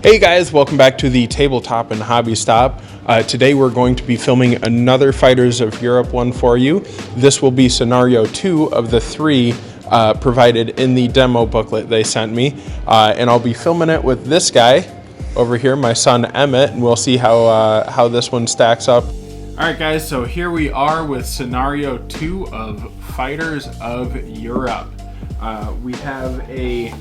Hey guys, welcome back to the Tabletop and Hobby Stop. Today we're going to be filming another Fighters of Europe one for you. This will be scenario 2 of the 3 provided in the demo booklet they sent me. And I'll be filming it with this guy over here, my son Emmett, and we'll see how this one stacks up. Alright guys, so here we are with scenario 2 of Fighters of Europe. We have a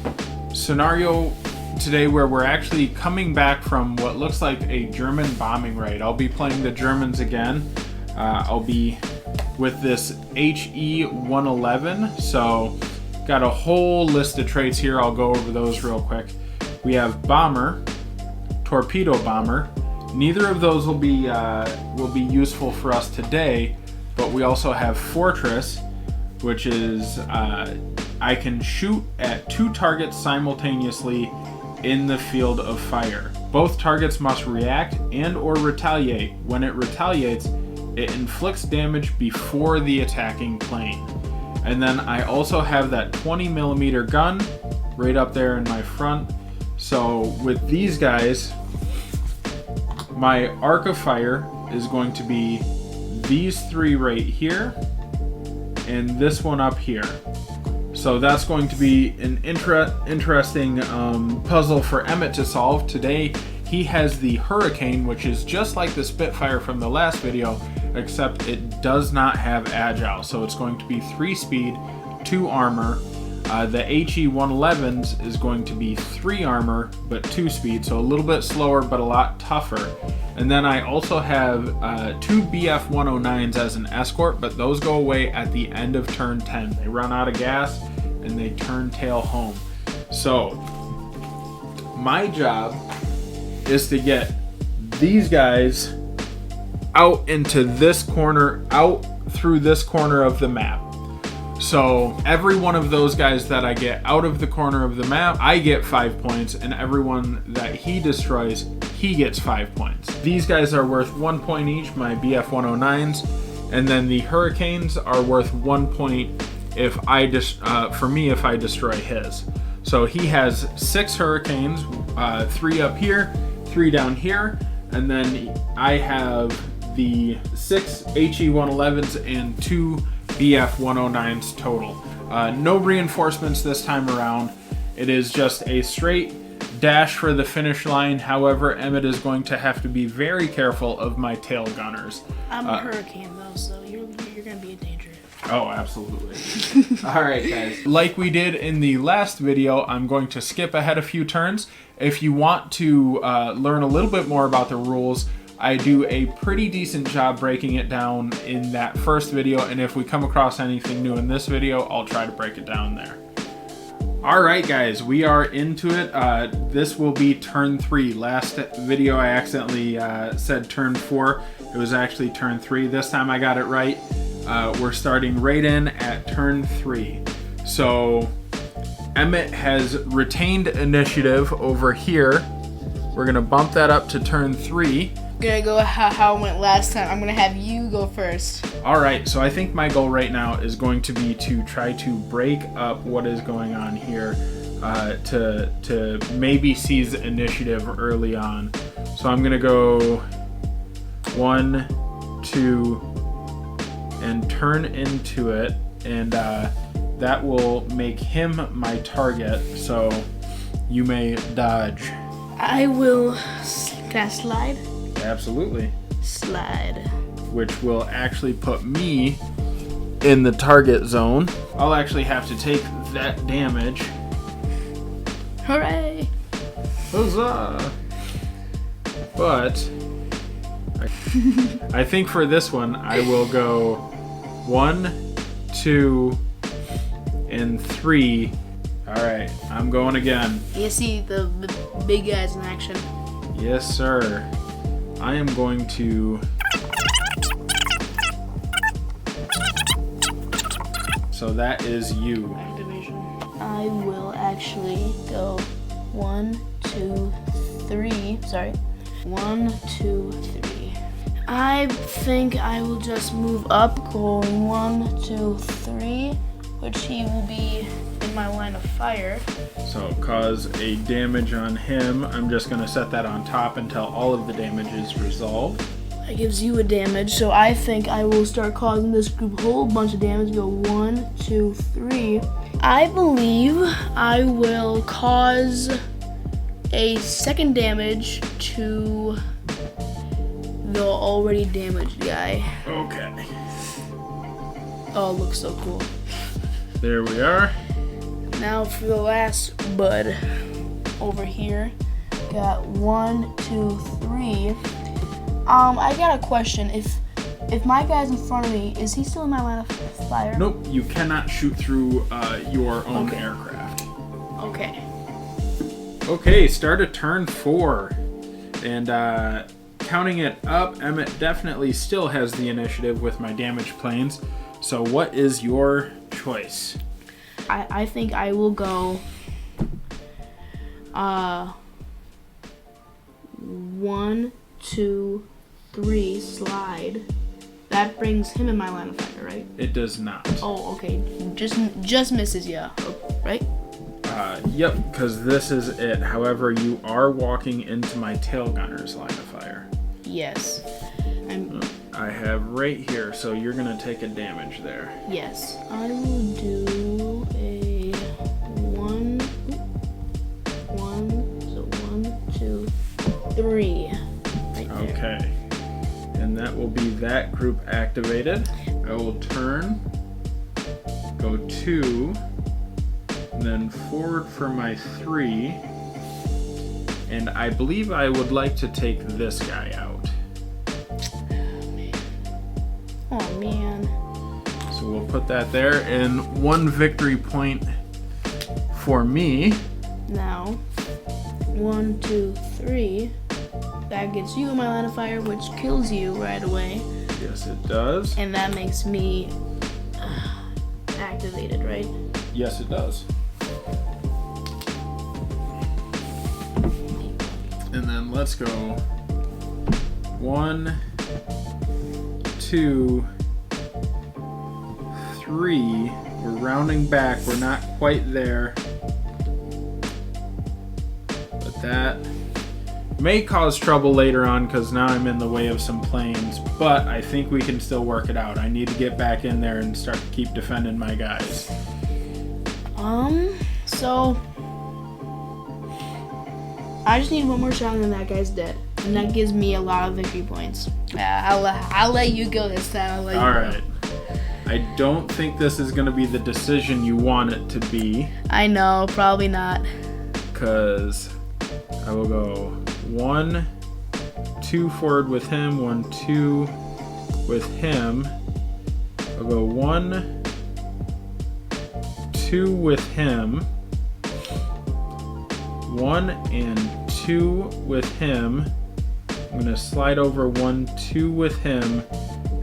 scenario today where we're actually coming back from what looks like a German bombing raid. I'll be playing the Germans again. I'll be with this HE-111. So got a whole list of traits here. I'll go over those real quick. We have bomber, torpedo bomber. Neither of those will be useful for us today, but we also have fortress, which is I can shoot at 2 targets simultaneously in the field of fire. Both targets must react and or retaliate. When it retaliates, it inflicts damage before the attacking plane. And then I also have that 20mm gun right up there in my front. So with these guys, my arc of fire is going to be these 3 right here and this one up here. So that's going to be an interesting puzzle for Emmett to solve. Today he has the Hurricane, which is just like the Spitfire from the last video, except it does not have Agile. So it's going to be 3 speed, 2 armor. The HE-111s is going to be 3 armor, but 2 speed, so a little bit slower, but a lot tougher. And then I also have 2 BF-109s as an escort, but those go away at the end of turn 10. They run out of gas and they turn tail home. So my job is to get these guys out into this corner, out through this corner of the map. So every one of those guys that I get out of the corner of the map, I get 5 points, and everyone that he destroys, he gets 5 points. These guys are worth 1 point each, my BF-109s, and then the Hurricanes are worth 1 point if for me if I destroy his. So he has 6 Hurricanes, 3 up here, 3 down here, and then I have the 6 HE-111s and 2 BF-109s total. No reinforcements this time around. It is just a straight dash for the finish line. However, Emmett is going to have to be very careful of my tail gunners. I'm a Hurricane though, so you're gonna be in danger. Oh, absolutely. Alright guys, like we did in the last video, I'm going to skip ahead a few turns. If you want to learn a little bit more about the rules, I do a pretty decent job breaking it down in that first video, and if we come across anything new in this video, I'll try to break it down there. Alright guys, we are into it. This will be turn 3. Last video I accidentally said turn 4. It was actually turn 3. This time I got it right. We're starting right in at turn 3. So Emmett has retained initiative over here. We're going to bump that up to turn 3. Gonna go how it went last time. I'm gonna have you go first. Alright, so I think my goal right now is going to be to try to break up what is going on here to maybe seize initiative early on. So I'm gonna go 1, 2, and turn into it, and that will make him my target, so you may dodge. I will. Can I slide? Absolutely. Slide. Which will actually put me in the target zone. I'll actually have to take that damage. Hooray! Huzzah! But I think for this one I will go 1, 2, and 3. Alright, I'm going again. You see the big guys in action. Yes, sir. I am going to... So that is you. Activation. I will actually go 1, 2, 3. Sorry. 1, 2, 3. I think I will just move up, going 1, 2, 3, which he will be in my line of fire. So cause a damage on him. I'm just going to set that on top until all of the damage is resolved. That gives you a damage, so I think I will start causing this group a whole bunch of damage. Go 1, 2, 3. I believe I will cause a second damage to the already damaged guy. Okay. Oh, it looks so cool. There we are. Now for the last bud over here. Got 1, 2, 3. I got a question. If my guy's in front of me, is he still in my line of fire? Nope, you cannot shoot through your own aircraft. Okay. Okay, start at turn 4. And counting it up, Emmett definitely still has the initiative with my damaged planes. So what is your choice? I think I will go 1, 2, 3 slide. That brings him in my line of fire, right? It does not. Oh, okay. Just misses, yeah. Right? Yep, because this is it. However, you are walking into my tail gunner's line of fire. Yes. I have right here, so you're gonna take a damage there. Yes. I will do a 1, 2, 3. Right there. Okay. And that will be that group activated. I will turn, go 2, and then forward for my 3. And I believe I would like to take this guy out. Oh, man. So we'll put that there. And 1 victory point for me. Now, 1, 2, 3. That gets you in my line of fire, which kills you right away. Yes, it does. And that makes me activated, right? Yes, it does. And then let's go 1, 2, 3. We're rounding back. We're not quite there. But that may cause trouble later on because now I'm in the way of some planes. But I think we can still work it out. I need to get back in there and start to keep defending my guys. So I just need one more shot and then that guy's dead. And that gives me a lot of victory points. I'll let you go this time. Alright. I don't think this is going to be the decision you want it to be. I know, probably not. Because I will go 1, 2 forward with him, 1, 2 with him. I'll go 1, 2 with him, 1 and 2 with him. I'm going to slide over 1, 2 with him,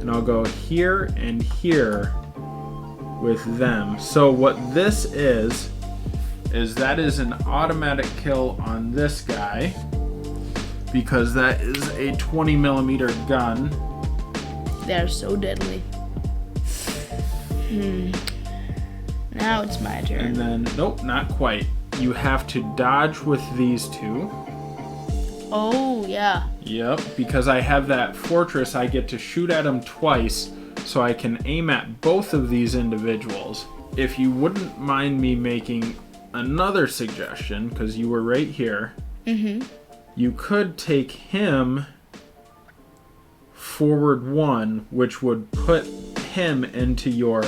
and I'll go here and here with them. So what this is that is an automatic kill on this guy because that is a 20mm gun. They're so deadly. Now it's my turn. And then, nope, not quite. You have to dodge with these 2. Oh, yeah. Yep, because I have that fortress, I get to shoot at them twice, so I can aim at both of these individuals. If you wouldn't mind me making another suggestion, because you were right here, you could take him forward 1, which would put him into your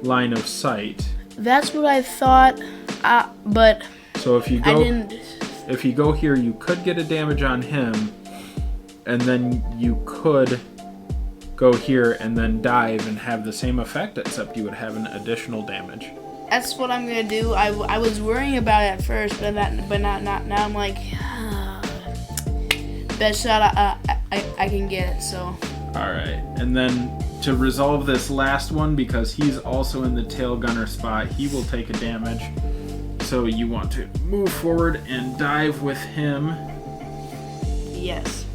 line of sight. That's what I thought, but so if you go, I didn't. If you go here, you could get a damage on him, and then you could go here and then dive and have the same effect, except you would have an additional damage. That's what I'm gonna do. I was worrying about it at first, but not now. I'm like, best shot I can get. So. All right, and then to resolve this last one, because he's also in the tail gunner spot, he will take a damage. So you want to move forward and dive with him. Yes.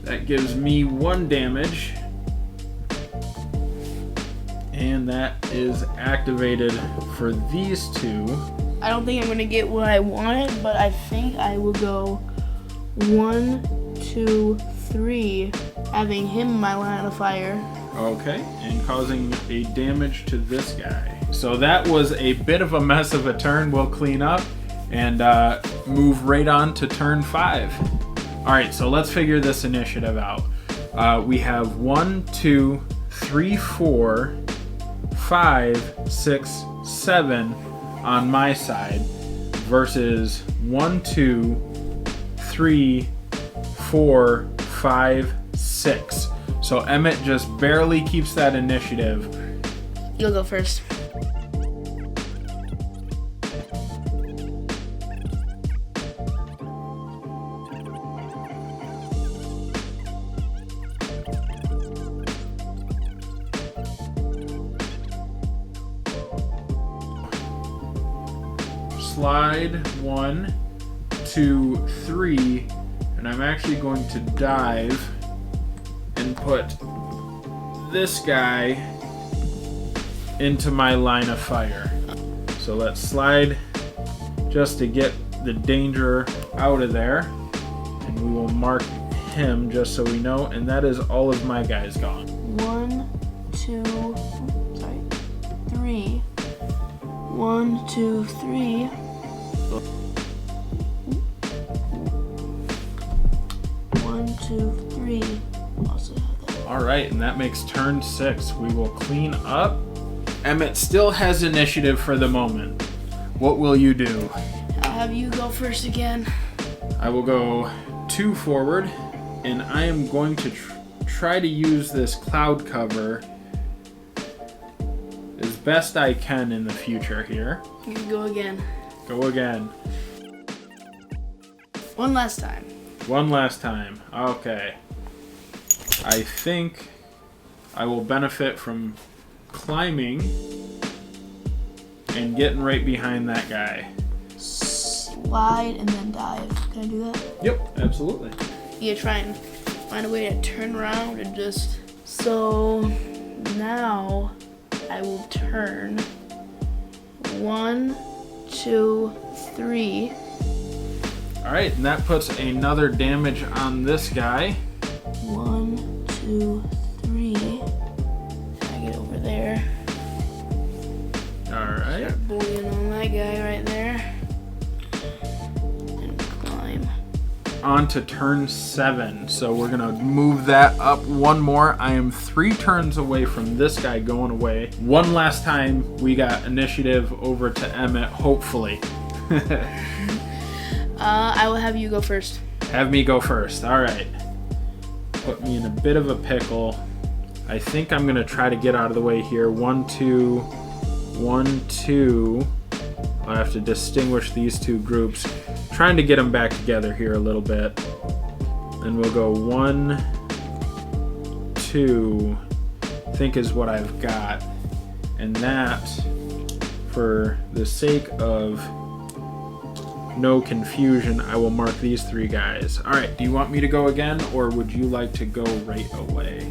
That gives me 1 damage. And that is activated for these two. I don't think I'm gonna get what I wanted, but I think I will go 1, 2, 3, having him in my line of fire. Okay, and causing a damage to this guy. So that was a bit of a mess of a turn. We'll clean up and move right on to turn 5. All right, so let's figure this initiative out. We have 1, 2, 3, 4, 5, 6, 7 on my side versus 1, 2, 3, 4, 5, 6. So Emmett just barely keeps that initiative. You'll go first. Slide 1, 2, 3, and I'm actually going to dive and put this guy into my line of fire. So let's slide just to get the danger out of there, and we will mark him just so we know, and that is all of my guys gone. 1, 2, 3. 1, 2, 3. 1, 2, 3. Also have that. All right, and that makes turn 6. We will clean up. Emmett still has initiative for the moment. What will you do? I'll have you go first again. I will go 2 forward, and I am going to try to use this cloud cover as best I can in the future here. You can go again. Go again. One last time. One last time. Okay. I think I will benefit from climbing and getting right behind that guy. Slide and then dive. Can I do that? Yep, absolutely. You try and find a way to turn around and just... So now I will turn 1, 2, 3. All right, and that puts another damage on this guy. 1, 2, 3. I get over there. All right. Start bullying on that guy right there. And climb. On to turn 7. So we're gonna move that up one more. I am 3 turns away from this guy going away. One last time we got initiative over to Emmett, hopefully. I will have you go first. Have me go first. All right. Put me in a bit of a pickle. I think I'm gonna try to get out of the way here. 1, 2, 1, 2. I'll have to distinguish these two groups. Trying to get them back together here a little bit. And we'll go 1, 2, I think is what I've got. And that, for the sake of no confusion, I will mark these 3 guys. All right, do you want me to go again, or would you like to go right away?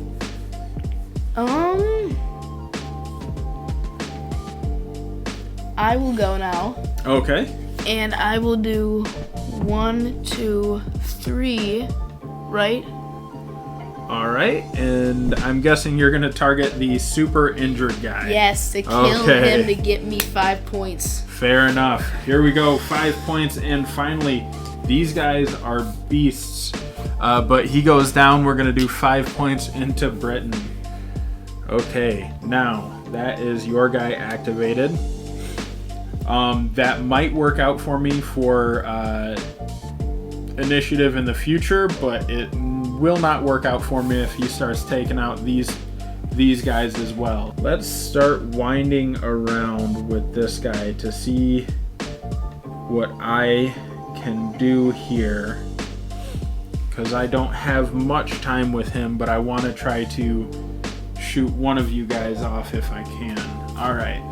I will go now. Okay. And I will do 1, 2, 3, right? All right, and I'm guessing you're gonna target the super injured guy. Yes, to kill him to get me 5 points. Fair enough. Here we go, 5 points, and finally, these guys are beasts. But he goes down. We're gonna do 5 points into Britain. Okay, now that is your guy activated. That might work out for me for initiative in the future, but it will not work out for me if he starts taking out these guys as well. Let's start winding around with this guy to see what I can do here, because I don't have much time with him, but I want to try to shoot one of you guys off if I can. All right.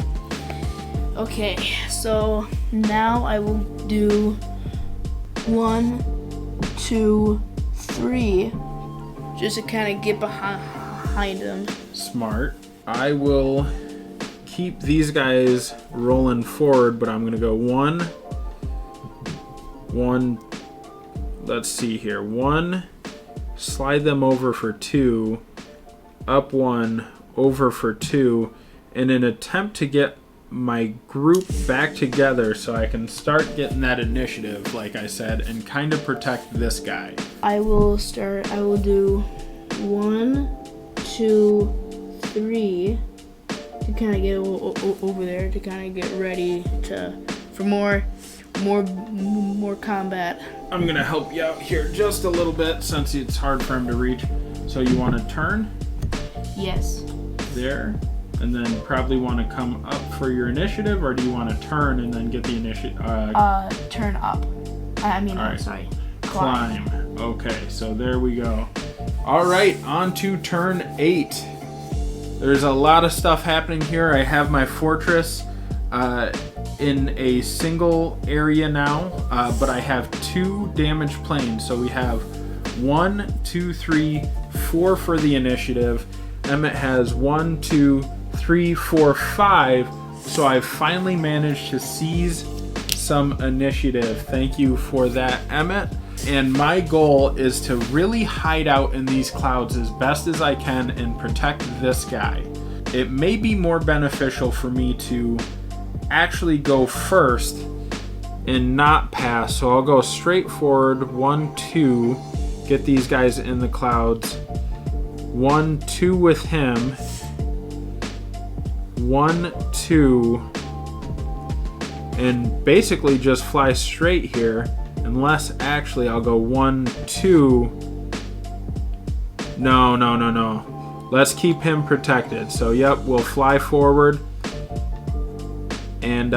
Okay, so now I will do 1, 2, 3, just to kind of get behind him. Smart. I will keep these guys rolling forward, but I'm gonna go one, let's see here, 1, slide them over for 2, up 1, over for 2, in an attempt to get my group back together so I can start getting that initiative, like I said, and kind of protect this guy. I will do 1, 2, 3 to kind of get over there, to kind of get ready for more combat. I'm gonna help you out here just a little bit since it's hard for him to reach. So you want to turn? Yes. There, and then probably want to come up for your initiative, or do you want to turn and then get the initiative? Turn up. Right. Sorry. Climb. Okay, so there we go. All right, on to turn 8. There's a lot of stuff happening here. I have my fortress in a single area now, but I have 2 damaged planes. So we have 1, 2, 3, 4 for the initiative. Emmett has 1, 2, 3, 4, 5. So I've finally managed to seize some initiative. Thank you for that, Emmett. And my goal is to really hide out in these clouds as best as I can and protect this guy. It may be more beneficial for me to actually go first and not pass. So I'll go straight forward, 1, 2, get these guys in the clouds. 1, 2 with him. 1, 2, and basically just fly straight here. Unless actually I'll go 1, 2. No. Let's keep him protected. So yep, we'll fly forward. And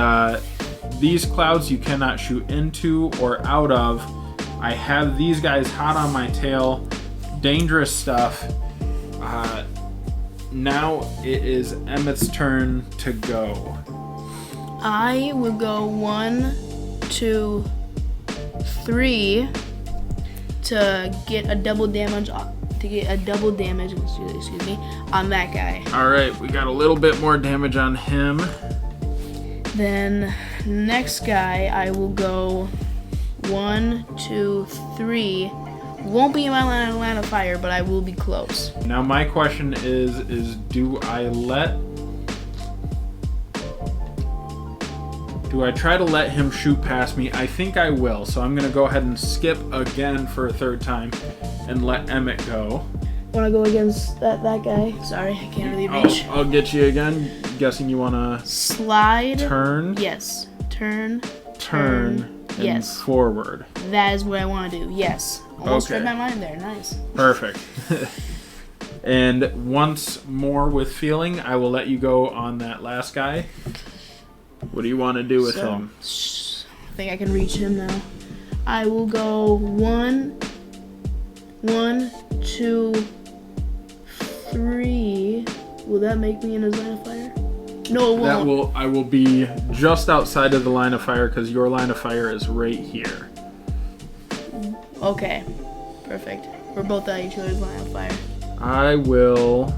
these clouds you cannot shoot into or out of. I have these guys hot on my tail. Dangerous stuff. Now it is Emmett's turn to go. I will go 1, 2, 3 to get a double damage on that guy. All right, we got a little bit more damage on him. Then next guy, I will go 1, 2, 3. Won't be in my line of fire, but I will be close. Now my question is do I try to let him shoot past me? I think I will, so I'm gonna go ahead and skip again for a 3rd time and let Emmett go. Wanna go against that guy? Sorry, I can't really reach. I'll get you again. Guessing you wanna slide. Turn. Yes. Turn. And yes. Forward. That is what I want to do. Yes. Almost Okay. read my mind there. Nice. Perfect. And once more with feeling, I will let you go on that last guy. What do you want to do with him? I think I can reach him now. I will go 1, 2, 3. Will that make me in his line of fire? No, it won't. I will be just outside of the line of fire because your line of fire is right here. Okay, perfect. We're both at each other's line of fire. I will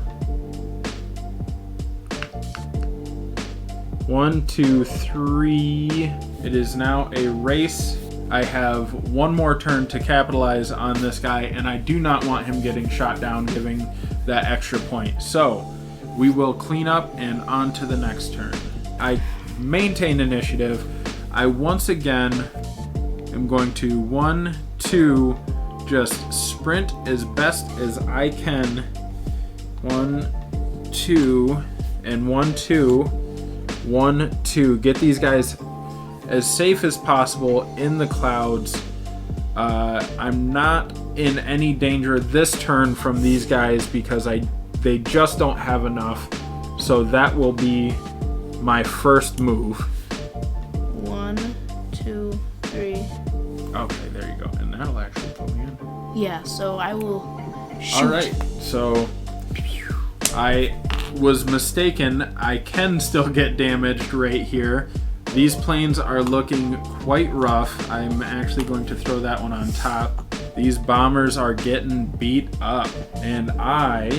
1, 2, 3. It is now a race. I have 1 more turn to capitalize on this guy, and I do not want him getting shot down, giving that extra point. So we will clean up and on to the next turn. I maintain initiative. I once again am going to 1, 2, just sprint as best as I can. 1, 2, and 1, 2. 1, 2. Get these guys as safe as possible in the clouds. I'm not in any danger this turn from these guys because they just don't have enough. So that will be my first move. 1, 2, 3. Okay, there you go. And that'll actually put me in. Yeah, so I will shoot. All right, so I was mistaken. I can still get damaged right here. These planes are looking quite rough. I'm actually going to throw that one on top. These bombers are getting beat up. And I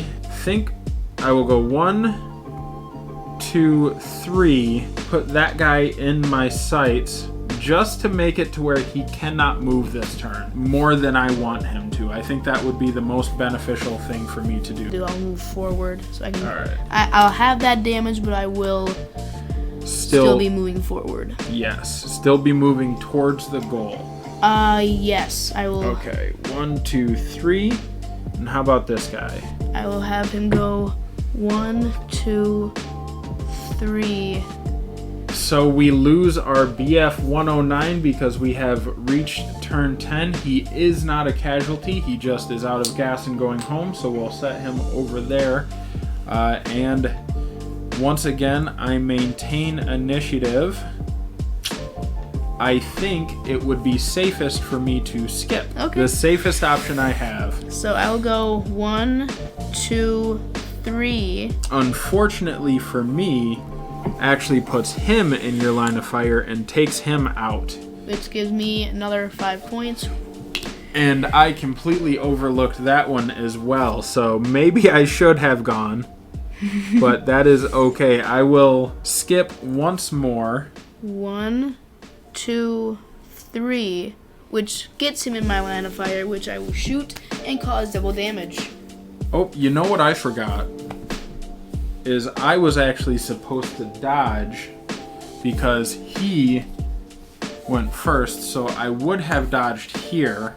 think I will go 1, 2, 3, put that guy in my sights just to make it to where he cannot move this turn more than I want him to. I think that would be the most beneficial thing for me to do. I'll move forward so I can. All right. I'll have that damage, but I will still be moving forward. Yes, still be moving towards the goal. Yes, I will. Okay, 1, 2, 3. And how about this guy? I will have him go 1, 2, 3. So we lose our BF 109 because we have reached turn 10. He is not a casualty. He just is out of gas and going home. So we'll set him over there. And once again, I maintain initiative. I think it would be safest for me to skip. Okay. The safest option I have. So I'll go 1, 2, 3. Unfortunately for me, actually puts him in your line of fire and takes him out. Which gives me another 5 points. And I completely overlooked that one as well. So maybe I should have gone. But that is okay. I will skip once more. 1, 2, 3, which gets him in my line of fire, which I will shoot and cause double damage. Oh, you know what I forgot? Is I was actually supposed to dodge because he went first, so I would have dodged here,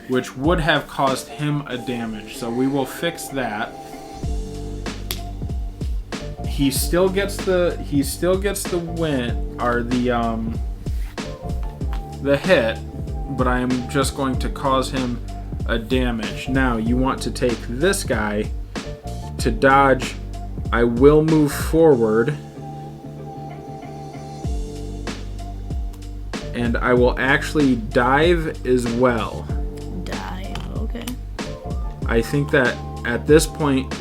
which would have caused him a damage. So we will fix that. He still gets the win or the hit, but I am just going to cause him a damage. Now you want to take this guy to dodge. I will move forward and I will actually dive as well. Dive, okay. I think that at this point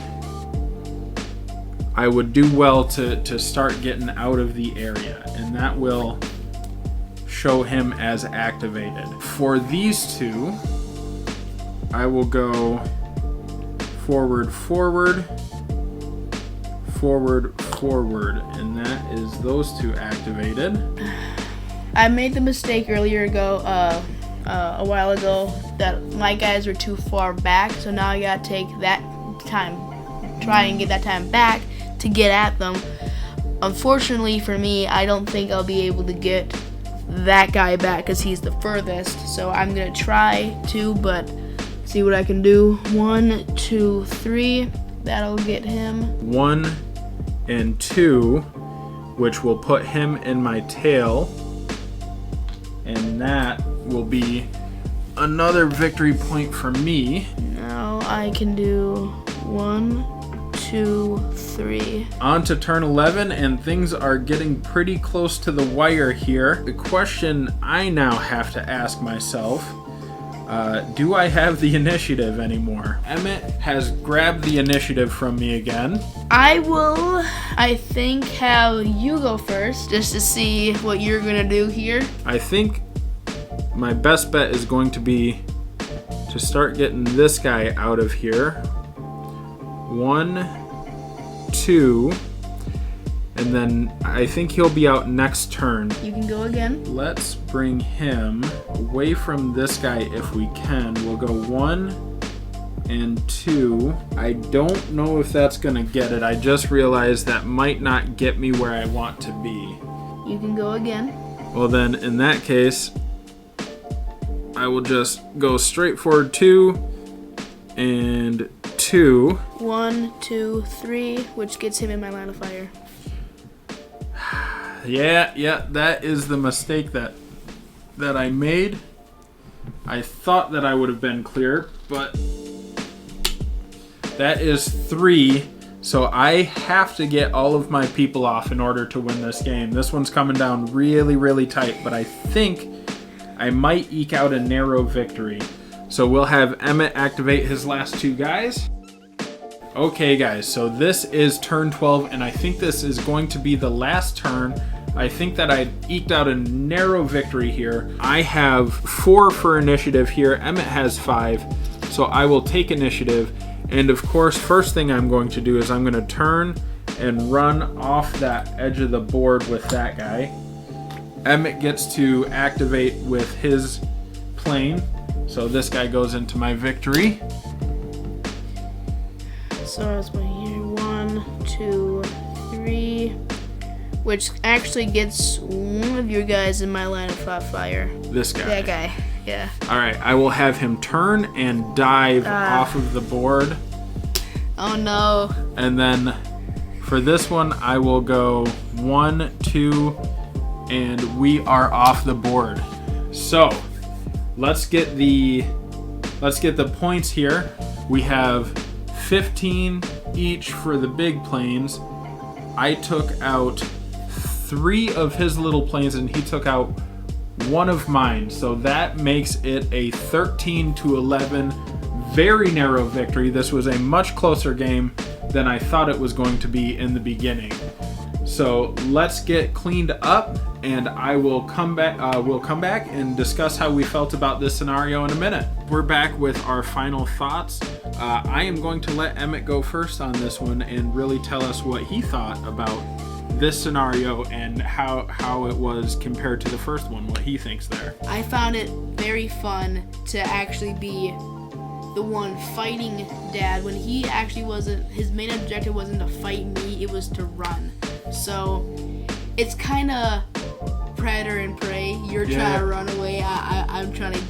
I would do well to start getting out of the area, and that will show him as activated. For these two, I will go forward, forward, forward, forward, and that is those two activated. I made the mistake earlier a while ago that my guys were too far back, so now I gotta take that time, try and get that time back to get at them. Unfortunately for me, I don't think I'll be able to get that guy back because he's the furthest, so I'm gonna try to, but see what I can do. 1, 2, 3, that'll get him. 1 and 2, which will put him in my tail, and that will be another victory point for me. Now I can do 1, 2, 3. On to turn 11, and things are getting pretty close to the wire here. The question I now have to ask myself, do I have the initiative anymore? Emmett has grabbed the initiative from me again. I will, I think, have you go first just to see what you're gonna do here. I think my best bet is going to be to start getting this guy out of here. 1, 2, and then I think he'll be out next turn. You can go again. Let's bring him away from this guy if we can. We'll go 1 and 2. I don't know if that's gonna get it. I just realized that might not get me where I want to be. You can go again. Well then, in that case, I will just go straight forward 2 and 2. 1, 2, 3, which gets him in my line of fire. Yeah, that is the mistake that I made. I thought that I would have been clear, but that is 3. So I have to get all of my people off in order to win this game. This one's coming down really, really tight, but I think I might eke out a narrow victory. So we'll have Emmett activate his last 2 guys. Okay guys, so this is turn 12, and I think this is going to be the last turn. I think that I eked out a narrow victory here. I have 4 for initiative here. Emmett has 5, so I will take initiative. And of course, first thing I'm going to do is I'm going to turn and run off that edge of the board with that guy. Emmett gets to activate with his plane. So this guy goes into my victory. So it's my here 1, 2, 3, which actually gets one of your guys in my line of fire. This guy. That guy, yeah. All right, I will have him turn and dive off of the board. Oh no. And then for this one, I will go 1, 2, and we are off the board. So let's get the points here. We have 15 each for the big planes. I took out 3 of his little planes and he took out 1 of mine. So that makes it a 13-11 very narrow victory. This was a much closer game than I thought it was going to be in the beginning. So let's get cleaned up and I will come back. We'll come back and discuss how we felt about this scenario in a minute. We're back with our final thoughts. I am going to let Emmett go first on this one and really tell us what he thought about this scenario and how it was compared to the first one, what he thinks there. I found it very fun to actually be the one fighting Dad when he actually wasn't. His main objective wasn't to fight me, it was to run. So it's kind of predator and prey. You're trying to run away, I'm trying to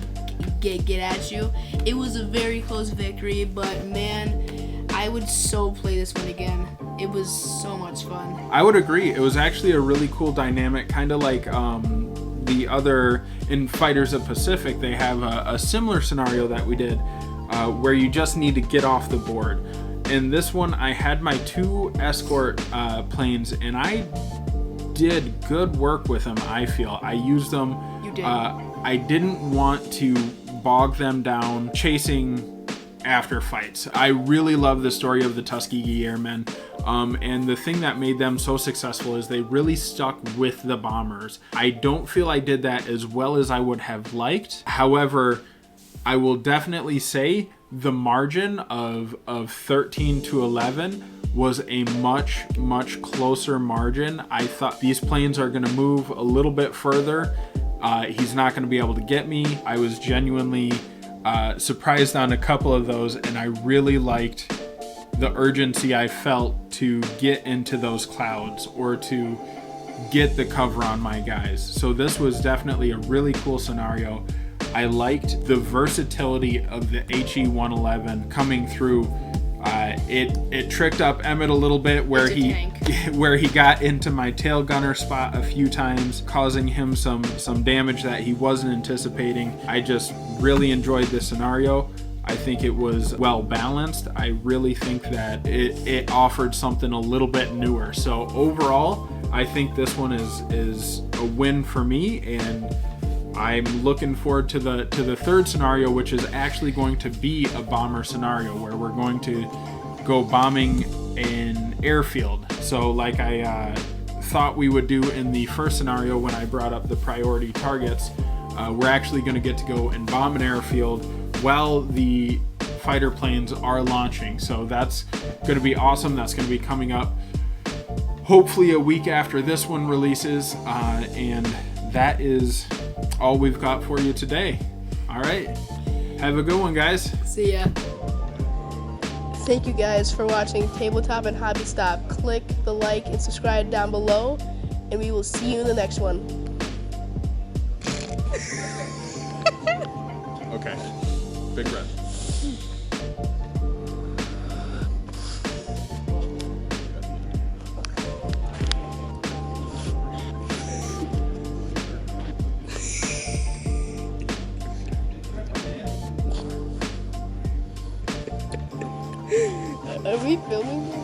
get at you. It was a very close victory, but man, I would so play this one again. It was so much fun. I would agree. It was actually a really cool dynamic, kind of like the other in Fighters of Pacific. They have a similar scenario that we did where you just need to get off the board. In this one, I had my 2 escort planes, and I did good work with them, I feel. I used them. You did. I didn't want to bog them down chasing after fights. I really love the story of the Tuskegee Airmen. And the thing that made them so successful is they really stuck with the bombers. I don't feel I did that as well as I would have liked. However, I will definitely say the margin of 13-11 was a much closer margin. I thought these planes are going to move a little bit further. He's not going to be able to get me. I was genuinely surprised on a couple of those, and I really liked the urgency I felt to get into those clouds or to get the cover on my guys. So this was definitely a really cool scenario. I liked the versatility of the HE-111 coming through. It tricked up Emmett a little bit where he got into my tail gunner spot a few times, causing him some damage that he wasn't anticipating. I just really enjoyed this scenario. I think it was well balanced. I really think that it offered something a little bit newer. So overall, I think this one is a win for me, and I'm looking forward to the third scenario, which is actually going to be a bomber scenario where we're going to go bombing an airfield. So like I thought we would do in the first scenario when I brought up the priority targets, we're actually going to get to go and bomb an airfield while the fighter planes are launching. So that's going to be awesome. That's going to be coming up hopefully a week after this one releases, and that is all we've got for you today. All right, have a good one, guys. See ya. Thank you guys for watching Tabletop and Hobby Stop. Click the like and subscribe down below, and we will see you in the next one. Okay, big breath. Are we filming this?